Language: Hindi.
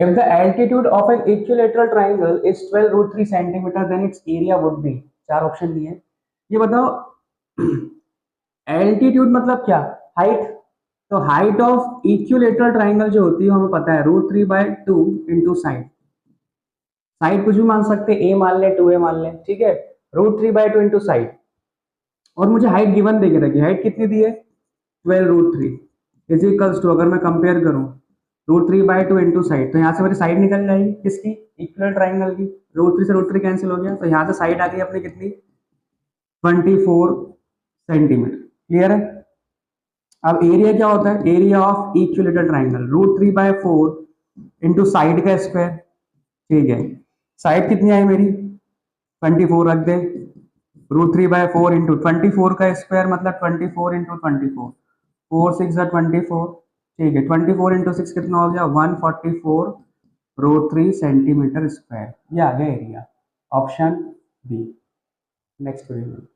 If the altitude of an equilateral triangle is 12 root 3 centimeter, then its area would be, चार ऑप्शन दिए। ये बताओ एल्टीट्यूड मतलब क्या, हाइट। तो हाइट ऑफ इक्विलेटरल ट्राइंगल जो होती है हमें पता है √3/2 इंटू साइड। साइड कुछ भी मान सकते हैं, ए मान ले 2a मान ले, ठीक है। √3/2 इंटू साइड, और मुझे हाइट गिवन दे के रखी, हाइट कितनी दी है 12√3 इज इक्वल्स टू, अगर मैं कंपेयर करूं √3/2 इंटू साइड, तो यहाँ से मेरी साइड निकल जाएगी किसकी, इक्विलेटरल ट्राइंगल की। √3 से √3 कैंसिल हो गया, तो यहाँ से साइड आ गई अपनी कितनी 24 सेंटीमीटर। क्लियर है। अब एरिया क्या होता है, area of equilateral triangle √3/4 into side का स्क्वायर, ठीक है। साइड कितनी आई मेरी 24 रख दे, √3/4 इंटू 24 का स्क्वायर मतलब 24 इंटू 24, 4 6 24, ठीक है। 24 इंटू 6 कितना हो गया 144 √3 सेंटीमीटर स्क्वायर। ये आ गया area, option B. Next video.